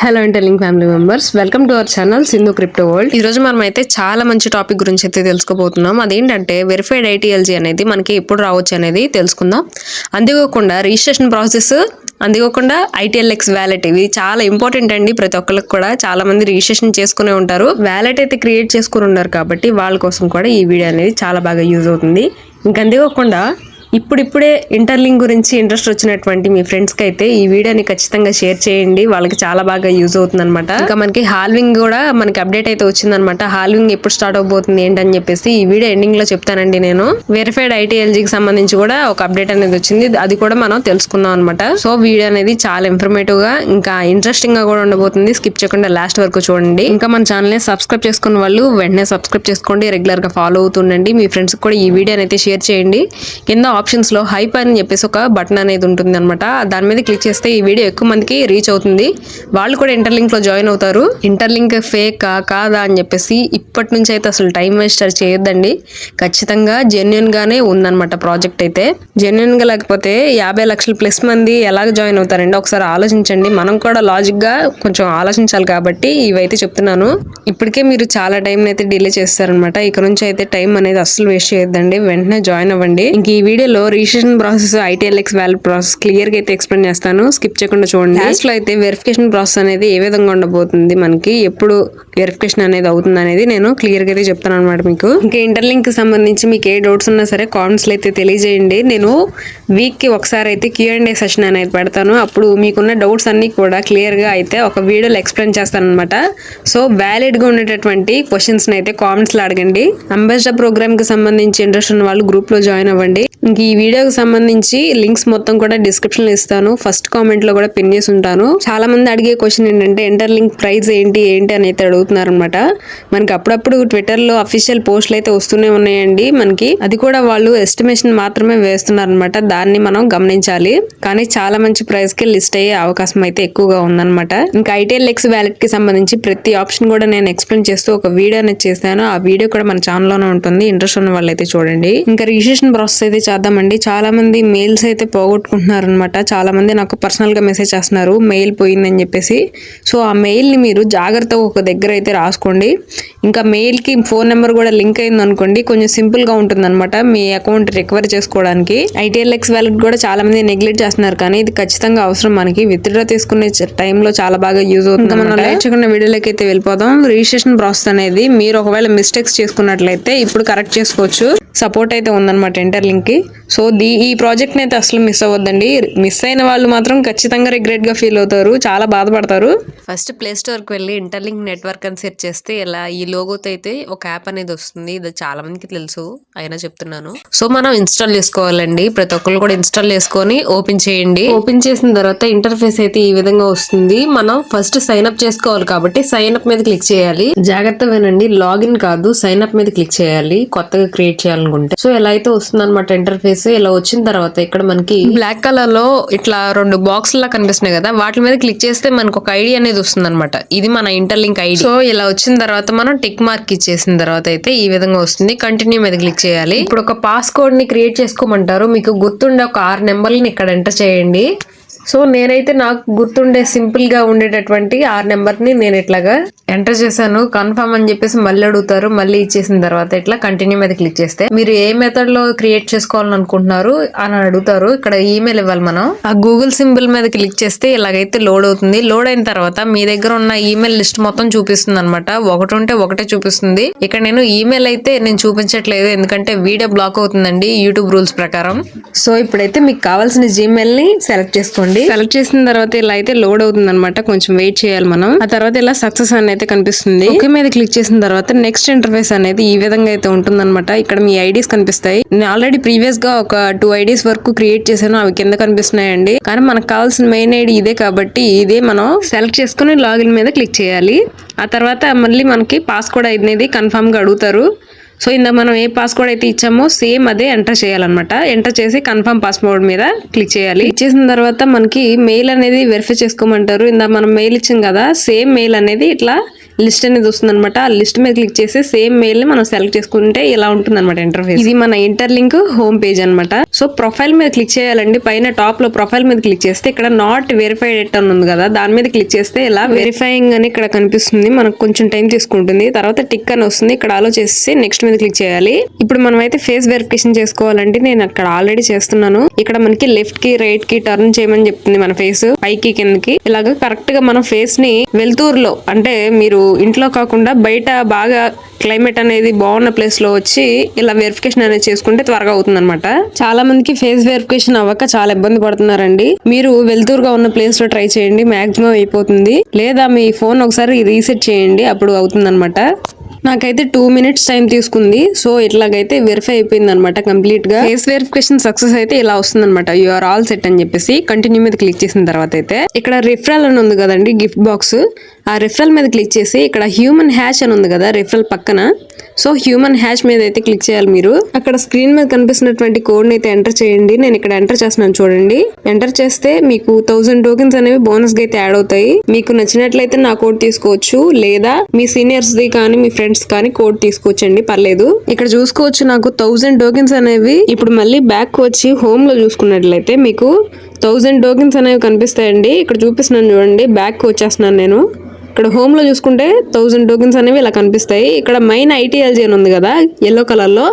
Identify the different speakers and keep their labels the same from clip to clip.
Speaker 1: Hello interlink family members, welcome to our channel Sindhu crypto world. ఈ రోజు మనం అయితే చాలా మంచి టాపిక్ గురించి అయితే తెలుసుకోబోతున్నాం. అదేంటంటే వెరిఫైడ్ ఐటీఎల్జీ అనేది మనకి ఎప్పుడు రావచ్చు అనేది తెలుసుకుందాం. అందుకోకుండా రిజిస్ట్రేషన్ ప్రాసెస్, అందుకోకుండా ఐటీఎల్ఎక్స్ వ్యాలెట్, ఇవి చాలా ఇంపార్టెంట్ అండి. ప్రతి ఒక్కరికి కూడా చాలా మంది రిజిస్ట్రేషన్ చేసుకునే ఉంటారు, వ్యాలెట్ అయితే క్రియేట్ చేసుకుని ఉన్నారు కాబట్టి వాళ్ళ కోసం కూడా ఈ వీడియో అనేది చాలా బాగా యూజ్ అవుతుంది. ఇంకా అందుకోకుండా ఇప్పుడిప్పుడే ఇంటర్లింక్ గురించి ఇంట్రెస్ట్ వచ్చినటువంటి మీ ఫ్రెండ్స్కి అయితే ఈ వీడియోని ఖచ్చితంగా షేర్ చేయండి. వాళ్ళకి చాలా బాగా యూజ్ అవుతుంది అనమాట. ఇంకా మనకి హాల్వింగ్ కూడా మనకి అప్డేట్ అయితే వచ్చిందనమాట. హాల్వింగ్ ఎప్పుడు స్టార్ట్ అవబోతుంది ఏంటని చెప్పేసి ఈ వీడియో ఎండింగ్ లో చెప్తానండి. నేను వెరిఫైడ్ ఐటీఎల్జీకి సంబంధించి కూడా ఒక అప్డేట్ అనేది వచ్చింది, అది కూడా మనం తెలుసుకుందాం అనమాట. సో వీడియో అనేది చాలా ఇన్ఫర్మేటివ్ గా ఇంకా ఇంట్రెస్టింగ్ గా కూడా ఉండబోతుంది. స్కిప్ చేయకుండా లాస్ట్ వరకు చూడండి. ఇంకా మన ఛానల్ ని సబ్స్క్రైబ్ చేసుకున్న వాళ్ళు వెంటనే సబ్స్క్రైబ్ చేసుకోండి, రెగ్యులర్ గా ఫాలో అవుతుండండి. మీ ఫ్రెండ్స్ కూడా ఈ వీడియో అయితే షేర్ చేయండి. కింద ఆప్షన్స్ లో హైప్ అని చెప్పేసి ఒక బటన్ అనేది ఉంటుంది అనమాట. దాని మీద క్లిక్ చేస్తే ఈ వీడియో ఎక్కువ మందికి రీచ్ అవుతుంది. వాళ్ళు కూడా ఇంటర్లింక్ లో జాయిన్ అవుతారు. ఇంటర్లింక్ ఫేక్ కాదా అని చెప్పేసి ఇప్పటి నుంచి అయితే అసలు టైం వేస్ట్ చేయొద్దండి. ఖచ్చితంగా జెన్యున్ గానే ఉందన్నమాట ప్రాజెక్ట్ అయితే. జెన్యున్ గా లేకపోతే 50 లక్షల ప్లస్ మంది ఎలాగ జాయిన్ అవుతారండి? ఒకసారి ఆలోచించండి. మనం కూడా లాజిక్ గా కొంచెం ఆలోచించాలి కాబట్టి ఇవైతే చెప్తున్నాను. ఇప్పటికే మీరు చాలా టైం అయితే డిలే చేస్తారనమాట. ఇక నుంచి అయితే టైం అనేది అస్సలు వేస్ట్ చేయొద్దండి, వెంటనే జాయిన్ అవ్వండి. ఇంక ఈ వీడియోలో registration process, ITLX wallet process clear గా అయితే ఎక్స్ప్లెయిన్ చేస్తాను. స్కిప్ చేయకుండా చూడండి. లాస్ట్ లో అయితే వెరిఫికేషన్ ప్రాసెస్ అనేది ఏ విధంగా ఉండబోతుంది, మనకి ఎప్పుడు వెరిఫికేషన్ అనేది అవుతుంది అనేది నేను క్లియర్ గా అయితే చెప్తాను అనమాట మీకు. ఇంకా ఇంటర్లింక్ కి సంబంధించి మీకు ఏ డౌట్స్ ఉన్నా సరే కామెంట్స్ లో అయితే తెలియజేయండి. నేను వీక్ కి ఒకసారి అయితే Q&A సెషన్ అనేది పెడతాను. అప్పుడు మీకున్న డౌట్స్ అన్ని కూడా క్లియర్ గా అయితే ఒక వీడియోలో ఎక్స్ప్లెయిన్ చేస్తాను అనమాట. సో వ్యాలిడ్ గా ఉండేటటువంటి క్వశ్చన్స్ అయితే కామెంట్స్ లో అడగండి. అంబాసిడర్ ప్రోగ్రామ్ కి సంబంధించి ఇంట్రెస్ట్ ఉన్న వాళ్ళు గ్రూప్ లో జాయిన్ అవ్వండి. ఇంక ఈ వీడియోకి సంబంధించి లింక్స్ మొత్తం కూడా డిస్క్రిప్షన్ లో ఇస్తాను, ఫస్ట్ కామెంట్ లో కూడా పిన్ చేసి ఉంటాను. చాలా మంది అడిగే క్వశ్చన్ ఏంటంటే ఇంటర్లింక్ ప్రైస్ ఏంటి అని అయితే అడుగుతున్నారు అనమాట. మనకి అప్పుడప్పుడు ట్విట్టర్ లో అఫీషియల్ పోస్టులు అయితే వస్తూనే ఉన్నాయండి మనకి. అది కూడా వాళ్ళు ఎస్టిమేషన్ మాత్రమే వేస్తున్నారు అనమాట, దాన్ని మనం గమనించాలి. కానీ చాలా మంచి ప్రైస్ కి లిస్ట్ అయ్యే అవకాశం అయితే ఎక్కువగా ఉందన్నమాట. ఇంకా ఐటీఎల్ఎక్స్ వ్యాలెట్ కి సంబంధించి ప్రతి ఆప్షన్ కూడా నేను ఎక్స్ప్లెయిన్ చేస్తూ ఒక వీడియో అనేది చేస్తాను. ఆ వీడియో కూడా మన ఛానల్ లోనే ఉంటుంది, ఇంట్రెస్ట్ ఉన్న వాళ్ళు అయితే చూడండి. ఇంకా రిజిస్ట్రేషన్ ప్రాసెస్ అయితే చేద్దామండి. చాలా మంది మెయిల్స్ అయితే పోగొట్టుకుంటున్నారు అనమాట. చాలా మంది నాకు పర్సనల్ గా మెసేజ్ చేస్తున్నారు మెయిల్ పోయిందని చెప్పేసి. సో ఆ మెయిల్ ని మీరు జాగ్రత్తగా ఒక దగ్గర అయితే రాసుకోండి. ఇంకా మెయిల్ కి ఫోన్ నెంబర్ కూడా లింక్ అయింది అనుకోండి, కొంచెం సింపుల్ గా ఉంటుంది అనమాట మీ అకౌంట్ రికవర్ చేసుకోవడానికి. ఐటీఎల్ఎక్స్ వ్యాలెట్ కూడా చాలా మంది నెగ్లెక్ట్ చేస్తున్నారు, కానీ ఇది ఖచ్చితంగా అవసరం మనకి. విత్డ్రా తీసుకునే టైంలో చాలా బాగా యూజ్ అవుతుంది. మనం లేట్ చేయకుండా వీడియోలోకి అయితే వెళ్ళిపోదాం. రిజిస్ట్రేషన్ ప్రాసెస్ అనేది మీరు ఒకవేళ మిస్టేక్స్ చేసుకున్నట్లయితే ఇప్పుడు కరెక్ట్ చేసుకోవచ్చు. సపోర్ట్ అయితే ఉందన్నమాట ఇంటర్లింక్ కి. సో ఈ ప్రాజెక్ట్ అయితే అసలు మిస్ అవ్వద్దండి. మిస్ అయిన వాళ్ళు మాత్రం ఖచ్చితంగా రిగ్రెట్ గా ఫీల్ అవుతారు, చాలా బాధపడతారు. ఫస్ట్ ప్లే స్టోర్ కి వెళ్ళి ఇంటర్లింక్ నెట్వర్క్ అని సెర్చ్ చేస్తే ఇలా ఈ లోగోతో అయితే ఒక యాప్ అనేది వస్తుంది. ఇది చాలా మందికి తెలుసు, అయినా చెప్తున్నాను. సో మనం ఇన్స్టాల్ చేసుకోవాలండి. ప్రతి ఒక్కరు కూడా ఇన్స్టాల్ చేసుకొని ఓపెన్ చేయండి. ఓపెన్ చేసిన తర్వాత ఇంటర్ఫేస్ అయితే ఈ విధంగా వస్తుంది. మనం ఫస్ట్ సైన్ అప్ చేసుకోవాలి కాబట్టి సైన్ అప్ మీద క్లిక్ చేయాలి. జాగ్రత్త వినండి, లాగిన్ కాదు, సైన్ అప్ మీద క్లిక్ చేయాలి కొత్తగా క్రియేట్ చేయాలనుకుంటే. సో ఇలా అయితే వస్తుంది అనమాట ఇంటర్ఫేస్. ఇలా వచ్చిన తర్వాత ఇక్కడ మనకి బ్లాక్ కలర్ లో ఇట్లా 2 బాక్స్ లా కనిపిస్తున్నాయి కదా, వాటి మీద క్లిక్ చేస్తే మనకు ఒక ఐడి అనేది వస్తుంది అనమాట. ఇది మన ఇంటర్లింక్ ఐడి. సో ఇలా వచ్చిన తర్వాత మనం టిక్ మార్క్ ఇచ్చేసిన తర్వాత అయితే ఈ విధంగా వస్తుంది. కంటిన్యూ మీద క్లిక్ చేయాలి. ఇప్పుడు ఒక పాస్ కోడ్ ని క్రియేట్ చేసుకోమంటారు. మీకు గుర్తుండే ఒక 6 నెంబర్ని ఇక్కడ ఎంటర్ చేయండి. సో నేనైతే నాకు గుర్తుండే సింపుల్ గా ఉండేటటువంటి 6 నెంబర్ ని నేను ఇట్లాగా ఎంటర్ చేశాను. కన్ఫర్మ్ అని చెప్పేసి మళ్ళీ అడుగుతారు. మళ్ళీ ఇచ్చేసిన తర్వాత ఇట్లా కంటిన్యూ మీద క్లిక్ చేస్తే మీరు ఏ మెథడ్ లో క్రియేట్ చేసుకోవాలని అనుకుంటున్నారు అని అడుగుతారు. ఇక్కడ ఈమెయిల్ ఇవ్వాలి మనం. ఆ గూగుల్ సింబల్ మీద క్లిక్ చేస్తే ఇలాగైతే లోడ్ అవుతుంది. లోడ్ అయిన తర్వాత మీ దగ్గర ఉన్న ఈమెయిల్ లిస్ట్ మొత్తం చూపిస్తుంది అనమాట. ఒకటి ఉంటే ఒకటే చూపిస్తుంది. ఇక్కడ నేను ఈమెయిల్ అయితే నేను చూపించట్లేదు, ఎందుకంటే వీడియో బ్లాక్ అవుతుందండి యూట్యూబ్ రూల్స్ ప్రకారం. సో ఇప్పుడైతే మీకు కావాల్సిన జీమెయిల్ ని సెలెక్ట్ చేసుకోండి. సెలెక్ట్ చేసిన తర్వాత ఇలా అయితే లోడ్ అవుతుంది అనమాట. కొంచెం వెయిట్ చేయాలి మనం. ఆ తర్వాత ఇలా సక్సెస్ అని అయితే కనిపిస్తుంది. ఓకే మీద క్లిక్ చేసిన తర్వాత నెక్స్ట్ ఇంటర్ఫేస్ అనేది ఈ విధంగా అయితే ఉంటుందన్నమాట. ఇక్కడ మీ ఐడీస్ కనిపిస్తాయి. నేను ఆల్రెడీ ప్రీవియస్ గా ఒక 2 ఐడీస్ వరకు క్రియేట్ చేశాను, అవి కింద కనిపిస్తున్నాయండి. కానీ మనకు కావాల్సిన మెయిన్ ఐడి ఇదే కాబట్టి ఇదే మనం సెలెక్ట్ చేసుకుని లాగిన్ మీద క్లిక్ చేయాలి. ఆ తర్వాత మళ్ళీ మనకి పాస్కోడ్ అనేది కన్ఫర్మ్ గా అడుగుతారు. సో ఇందా మనం ఏ పాస్వర్డ్ అయితే ఇచ్చామో సేమ్ అదే ఎంటర్ చేయాలన్నమాట. ఎంటర్ చేసి కన్ఫర్మ్ పాస్వర్డ్ మీద క్లిక్ చేయాలి. ఇచ్చేసిన తర్వాత మనకి మెయిల్ అనేది వెరిఫై చేసుకోమంటారు. ఇందా మనం మెయిల్ ఇచ్చాం కదా, సేమ్ మెయిల్ అనేది ఇట్లా లిస్ట్ అనేది వస్తుంది అనమాట. ఆ లిస్ట్ మీద క్లిక్ చేసి సేమ్ మెయిల్ ని మనం సెలెక్ట్ చేసుకుంటే ఇలా ఉంటుంది అనమాట ఇంటర్ఫేస్. ఇది మన ఇంటర్లింక్ హోమ్ పేజ్ అనమాట. సో ప్రొఫైల్ మీద క్లిక్ చేయాలండి. పైన టాప్ లో ప్రొఫైల్ మీద క్లిక్ చేస్తే ఇక్కడ నాట్ వెరిఫైడ్ ఎట్ అని ఉంది కదా, దాని మీద క్లిక్ చేస్తే ఇలా వెరిఫైయింగ్ అని ఇక్కడ కనిపిస్తుంది. మనకు కొంచెం టైం తీసుకుంటుంది. తర్వాత టిక్ అని వస్తుంది. ఇక్కడ అలో చేసి నెక్స్ట్ మీద క్లిక్ చేయాలి. ఇప్పుడు మనం అయితే ఫేస్ వెరిఫికేషన్ చేసుకోవాలంటే నేను అక్కడ ఆల్రెడీ చేస్తున్నాను. ఇక్కడ మనకి లెఫ్ట్ కి రైట్ కి టర్న్ చేయమని చెప్తుంది మన ఫేస్, పైకి కిందకి. ఇలాగ కరెక్ట్ గా మనం ఫేస్ ని వెలుతురులో, అంటే మీరు ఇంట్లో కాకుండా బయట బాగా క్లైమేట్ అనేది బాగున్న ప్లేస్ లో వచ్చి ఇలా వెరిఫికేషన్ అనేది చేసుకుంటే త్వరగా అవుతుంది అనమాట. చాలా మందికి ఫేస్ వెరిఫికేషన్ అవ్వక చాలా ఇబ్బంది పడుతున్నారండి. మీరు వెలుతురుగా ఉన్న ప్లేస్ లో ట్రై చేయండి, మాక్సిమం అయిపోతుంది. లేదా మీ ఫోన్ ఒకసారి రీసెట్ చేయండి, అప్పుడు అవుతుంది అనమాట. నాకైతే 2 minutes టైం తీసుకుంది. సో ఇట్లాగైతే వెరిఫై అయిపోయింది అనమాట కంప్లీట్ గా. ఫేస్ వెరిఫికేషన్ సక్సెస్ అయితే ఇలా వస్తుంది అనమాట. యు ఆర్ ఆల్ సెట్ అని చెప్పేసి కంటిన్యూ మీద క్లిక్ చేసిన తర్వాత అయితే ఇక్కడ రిఫరల్ అని ఉంది కదండి, గిఫ్ట్ బాక్స్. ఆ రిఫరల్ మీద క్లిక్ చేసి ఇక్కడ హ్యూమన్ హ్యాష్ అని ఉంది కదా రిఫరల్ పక్కన. సో హ్యూమన్ హ్యాష్ మీద అయితే క్లిక్ చేయాలి మీరు. అక్కడ స్క్రీన్ మీద కనిపిస్తున్నటువంటి కోడ్ ని అయితే ఎంటర్ చేయండి. నేను ఇక్కడ ఎంటర్ చేస్తున్నాను చూడండి. ఎంటర్ చేస్తే మీకు 1000 టోకెన్స్ అనేవి బోనస్ గా అయితే యాడ్ అవుతాయి. మీకు నచ్చినట్లయితే నా కోడ్ తీసుకోవచ్చు, లేదా మీ సీనియర్స్ ది కానీ మీ ఫ్రెండ్స్ కానీ కోడ్ తీసుకోవచ్చండి, పర్లేదు. ఇక్కడ చూసుకోవచ్చు నాకు 1000 టోకెన్స్ అనేవి. ఇప్పుడు మళ్ళీ బ్యాక్ వచ్చి హోమ్ లో చూసుకున్నట్లయితే మీకు 1000 టోకెన్స్ అనేవి కనిపిస్తాయండి. ఇక్కడ చూపిస్తున్నాను చూడండి, బ్యాక్ వచ్చేస్తున్నాను నేను. ఇక్కడ హోమ్ లో చూసుకుంటే 1000 టోకెన్స్ అనేవి ఇలా కనిపిస్తాయి. ఇక్కడ మైన్ ITLG అని ఉంది కదా ఎల్లో కలర్ లో,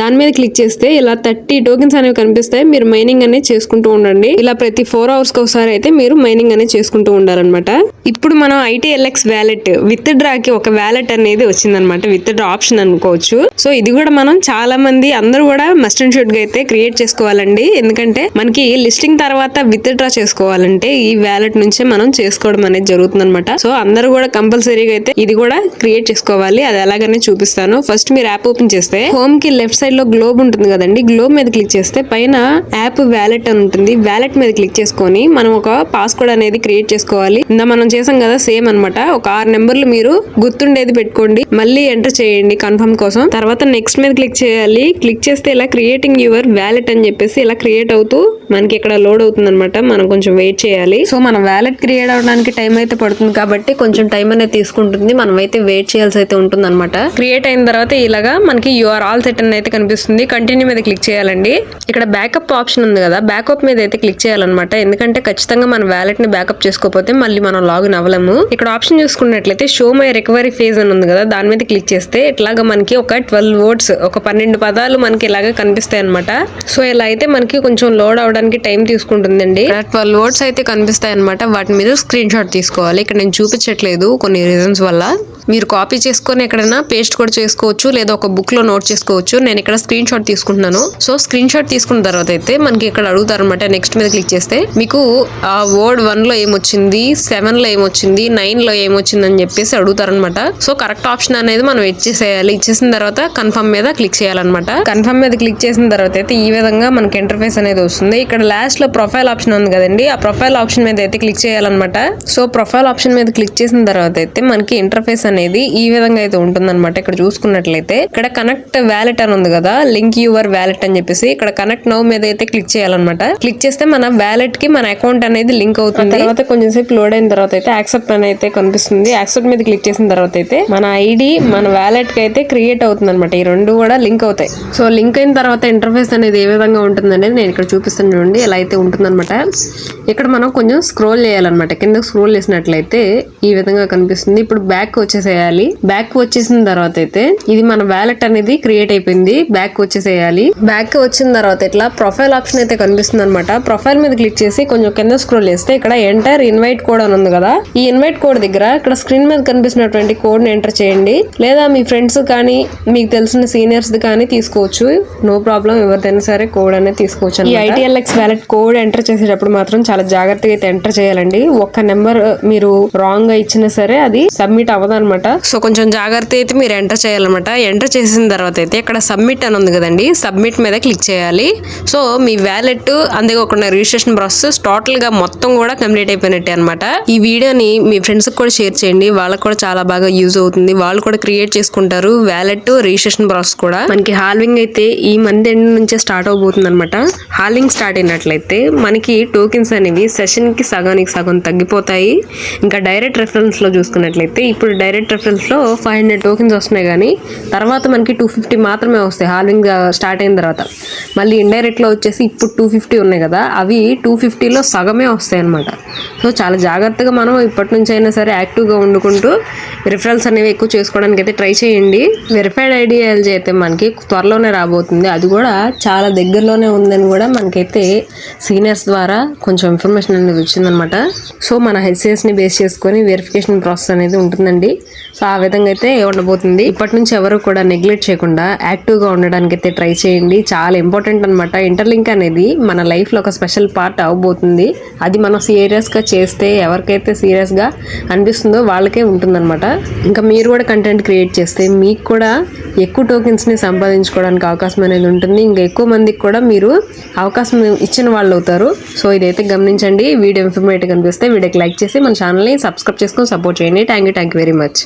Speaker 1: దాని మీద క్లిక్ చేస్తే ఇలా 30 టోకెన్స్ అనేవి కనిపిస్తాయి. మీరు మైనింగ్ అనేది చేసుకుంటూ ఉండండి. ఇలా ప్రతి 4 hours కి ఒకసారి అయితే మీరు మైనింగ్ అనేది చేసుకుంటూ ఉండాలన్నమాట. ఇప్పుడు మనం ITLX వ్యాలెట్ విత్ డ్రాకి ఒక వ్యాలెట్ అనేది వచ్చిందనమాట. విత్ డ్రా ఆప్షన్ అనుకోవచ్చు. సో ఇది కూడా మనం చాలా మంది అందరూ కూడా మస్ట్ అండ్ షుడ్ గా అయితే క్రియేట్ చేసుకోవాలండి. ఎందుకంటే మనకి లిస్టింగ్ తర్వాత విత్ డ్రా చేసుకోవాలంటే ఈ వ్యాలెట్ నుంచే మనం చేసుకోవడం అనేది జరుగుతుంది అనమాట. సో అందరూ కూడా కంపల్సరీగా అయితే ఇది కూడా క్రియేట్ చేసుకోవాలి. అది ఎలాగనే చూపిస్తాను. ఫస్ట్ మీరు యాప్ ఓపెన్ చేస్తే హోమ్ కి లెఫ్ట్ సైడ్ లో గ్లోబ్ ఉంటుంది కదండి, గ్లోబ్ మీద క్లిక్ చేస్తే పైన యాప్ వ్యాలెట్ అని ఉంటుంది. వ్యాలెట్ మీద క్లిక్ చేసుకొని మనం ఒక పాస్వర్డ్ అనేది క్రియేట్ చేసుకోవాలి. ఇందా మనం చేసాం కదా సేమ్ అనమాట. ఒక 6 నెంబర్లు మీరు గుర్తుండేది పెట్టుకోండి, మళ్ళీ ఎంటర్ చేయండి కన్ఫర్మ్ కోసం. తర్వాత నెక్స్ట్ మీద క్లిక్ చేయాలి. క్లిక్ చేస్తే ఇలా క్రియేటింగ్ యువర్ వ్యాలెట్ అని చెప్పేసి ఇలా క్రియేట్ అవుతూ మనకి ఇక్కడ లోడ్ అవుతుంది అనమాట. మనం కొంచెం వెయిట్ చేయాలి. సో మన వ్యాలెట్ క్రియేట్ అవడానికి టైం అయితే పడుతుంది కాబట్టి కొంచెం టైం అనేది తీసుకుంటుంది. మనం అయితే వెయిట్ చేయాల్సి అయితే ఉంటుంది అనమాట. క్రియేట్ అయిన తర్వాత ఇలాగా మనకి యూఆర్ ఆల్ సెట్ అని అయితే కనిపిస్తుంది. కంటిన్యూ మీద క్లిక్ చేయాలండి. ఇక్కడ బ్యాకప్ ఆప్షన్ ఉంది కదా, బ్యాకప్ మీద అయితే క్లిక్ చేయాలన్నమాట. ఎందుకంటే ఖచ్చితంగా మన వ్యాలెట్ ని బ్యాకప్ చేసుకోకపోతే మళ్ళీ మనం లాగిన్ అవ్వలేము. ఇక్కడ ఆప్షన్ చూసుకున్నట్లయితే షో మై రికవరీ ఫేజ్ అని ఉంది కదా, దాని మీద క్లిక్ చేస్తే ఇట్లాగా మనకి ఒక 12 words, ఒక 12 పదాలు మనకి ఇలాగా కనిపిస్తాయి అనమాట. సో ఇలా అయితే మనకి కొంచెం లోడ్ అవడానికి టైం తీసుకుంటుందండి. 12 words అయితే కనిపిస్తాయి అనమాట. వాటి మీద స్క్రీన్ షాట్ తీసుకోవాలి. ఇక్కడ నేను చూపించట్లేదు కొన్ని రీజన్స్ వల్ల. మీరు కాపీ చేసుకొని ఎక్కడైనా పేస్ట్ కూడా చేసుకోవచ్చు, లేదా ఒక బుక్ లో నోట్ చేసుకోవచ్చు. నేను ఇక్కడ స్క్రీన్ షాట్ తీసుకుంటున్నాను. సో స్క్రీన్ షాట్ తీసుకున్న తర్వాత అయితే మనకి ఇక్కడ అడుగుతారు అనమాట. నెక్స్ట్ మీద క్లిక్ చేస్తే మీకు ఆ వర్డ్ 1 లో ఏమొచ్చింది, 7 లో ఏమొచ్చింది, 9 లో ఏమొచ్చింది అని చెప్పేసి అడుగుతారనమాట. సో కరెక్ట్ ఆప్షన్ అనేది మనం ఇచ్చేసేయాలి. ఇచ్చేసిన తర్వాత కన్ఫర్మ్ మీద క్లిక్ చేయాలన్నమాట. కన్ఫర్మ్ మీద క్లిక్ చేసిన తర్వాత అయితే ఈ విధంగా మనకి ఇంటర్ఫేస్ అనేది వస్తుంది. ఇక్కడ లాస్ట్ లో ప్రొఫైల్ ఆప్షన్ ఉంది కదండి, ఆ ప్రొఫైల్ ఆప్షన్ మీద అయితే క్లిక్ చేయాలన్నమాట. సో ప్రొఫైల్ ఆప్షన్ మీద క్లిక్ చేసిన తర్వాత అయితే మనకి ఇంటర్ఫేస్ అనేది ఈ విధంగా అయితే ఉంటుందన్నమాట. ఇక్కడ చూసుకున్నట్లయితే ఇక్కడ కనెక్ట్ వ్యాలెట్ అని ఉంది కదా, లింక్ యువర్ వ్యాలెట్ అని చెప్పేసి ఇక్కడ కనెక్ట్ నౌ మీద అయితే క్లిక్ చేయాలన్నమాట. క్లిక్ చేస్తే మన వ్యాలెట్ కి మన అకౌంట్ అనేది లింక్ అవుతుంది. తర్వాత కొంచెం సేపు లోడ్ అయిన తర్వాత అయితే యాక్సెప్ట్ అని అయితే కనిపిస్తుంది. యాక్సెప్ట్ మీద క్లిక్ చేసిన తర్వాత అయితే మన ఐడి మన వ్యాలెట్ కి అయితే క్రియేట్ అవుతుంది అనమాట. ఈ రెండు కూడా లింక్ అవుతాయి. సో లింక్ అయిన తర్వాత ఇంటర్ఫేస్ అనేది ఏ విధంగా ఉంటుంది అనేది నేను ఇక్కడ చూపిస్తాను చూడండి. ఎలా అయితే ఉంటుంది అనమాట. ఇక్కడ మనం కొంచెం స్క్రోల్ చేయాలన్నమాట. కింద స్క్రోల్ చేసినట్లయితే ఈ విధంగా కనిపిస్తుంది. ఇప్పుడు బ్యాక్ వచ్చేసేయాలి. బ్యాక్ వచ్చేసిన తర్వాత అయితే ఇది మన వ్యాలెట్ అనేది క్రియేట్ అయిపోయింది. బ్యాక్ వచ్చేసేయాలి. బ్యాక్ వచ్చిన తర్వాత ఇట్లా ప్రొఫైల్ ఆప్షన్ అయితే కనిపిస్తుంది అనమాట. ప్రొఫైల్ మీద క్లిక్ చేసి కొంచెం కింద స్క్రోల్ చేస్తే ఇక్కడ ఎంటర్ ఇన్వైట్ కోడ్ అని ఉంది కదా, ఈ ఇన్వైట్ కోడ్ దగ్గర ఇక్కడ స్క్రీన్ మీద కనిపిస్తున్నటువంటి కోడ్ ని ఎంటర్ చేయండి. లేదా మీ ఫ్రెండ్స్ కానీ మీకు తెలిసిన సీనియర్స్ కానీ తీసుకోవచ్చు, నో ప్రాబ్లం. ఎవరిదైనా సరే కోడ్ అనేది తీసుకోవచ్చు. ఈ ITLX వ్యాలెట్ కోడ్ ఎంటర్ చేసేటప్పుడు మాత్రం చాలా జాగ్రత్తగా అయితే ఎంటర్ చేయాలండి. ఒక్క నెంబర్ మీరు రాంగ్ గా ఇచ్చినా సరే అది సబ్మిట్ అవ్వదు అనమాట. సో కొంచెం జాగ్రత్త అయితే మీరు ఎంటర్ చేయాలన్నమాట. ఎంటర్ చేసిన తర్వాత అయితే ఇక్కడ సబ్మిట్ అని ఉంది కదండి, సబ్మిట్ మీద క్లిక్ చేయాలి. సో మీ వ్యాలెట్ అంతేకాకుండా రిజిస్ట్రేషన్ ప్రాసెస్ టోటల్ గా మొత్తం కూడా కంప్లీట్ అయిపోయినట్టే అనమాట. ఈ వీడియోని మీ ఫ్రెండ్స్ కూడా షేర్ చేయండి, వాళ్ళకి కూడా చాలా బాగా యూజ్ అవుతుంది. వాళ్ళు కూడా క్రియేట్ చేసుకుంటారు వ్యాలెట్ రిజిస్ట్రేషన్ ప్రాసెస్ కూడా. మనకి హాల్వింగ్ అయితే ఈ మంత్ ఎండ్ నుంచే స్టార్ట్ అవబోతుంది అనమాట. హాల్వింగ్ స్టార్ట్ అయినట్లయితే మనకి టోకెన్స్ అనేవి సెషన్ కి సగానికి సగం తగ్గిపోతాయి. ఇంకా డైరెక్ట్ రెఫరెన్స్లో చూసుకున్నట్లయితే ఇప్పుడు డైరెక్ట్ రెఫరెన్స్లో 500 టోకెన్స్ వస్తున్నాయి, కానీ తర్వాత మనకి 250 మాత్రమే వస్తాయి హాల్వింగ్ స్టార్ట్ అయిన తర్వాత. మళ్ళీ ఇండైరెక్ట్లో వచ్చేసి ఇప్పుడు 250 ఉన్నాయి కదా, అవి 250లో సగమే వస్తాయి అనమాట. సో చాలా జాగ్రత్తగా మనం ఇప్పటి నుంచి అయినా సరే యాక్టివ్గా వండుకుంటూ రిఫరల్స్ అనేవి ఎక్కువ చేసుకోవడానికి అయితే ట్రై చేయండి. వెరిఫైడ్ ఐడియాలజీ అయితే మనకి త్వరలోనే రాబోతుంది, అది కూడా చాలా దగ్గరలోనే ఉందని కూడా మనకైతే సీనియర్స్ ద్వారా కొంచెం ఇన్ఫర్మేషన్ అనేది వచ్చిందనమాట. సో మన హెచ్సిఎస్ని బేస్ చేసుకొని వెరిఫికేషన్ ప్రాసెస్ అనేది ఉంటుందండి. సో ఆ విధంగా అయితే ఉండబోతుంది. ఇప్పటి నుంచి ఎవరు కూడా నెగ్లెక్ట్ చేయకుండా యాక్టివ్గా ఉండడానికి అయితే ట్రై చేయండి. చాలా ఇంపార్టెంట్ అనమాట. ఇంటర్లింక్ అనేది మన లైఫ్లో ఒక స్పెషల్ పార్ట్ అవబోతుంది. అది మనం సీరియస్గా చేస్తే ఎవరికైతే సీరియస్గా అనిపిస్తుందో వాళ్ళకే ఉంటుందన్నమాట. ఇంకా మీరు కూడా కంటెంట్ క్రియేట్ చేస్తే మీకు కూడా ఎక్కువ టోకెన్స్ని సంపాదించుకోవడానికి అవకాశం అనేది ఉంటుంది. ఇంకా ఎక్కువ మందికి కూడా మీరు అవకాశం ఇచ్చిన వాళ్ళు అవుతారు. సో ఇదైతే గమనించండి. వీడియో ఇన్ఫర్మేటివ్ అనిపిస్తే వీడియోకి లైక్ చేసి మన ఛానల్ని సబ్స్క్రైబ్ చేసుకొని సపోర్ట్ చేయండి. Thank you very much.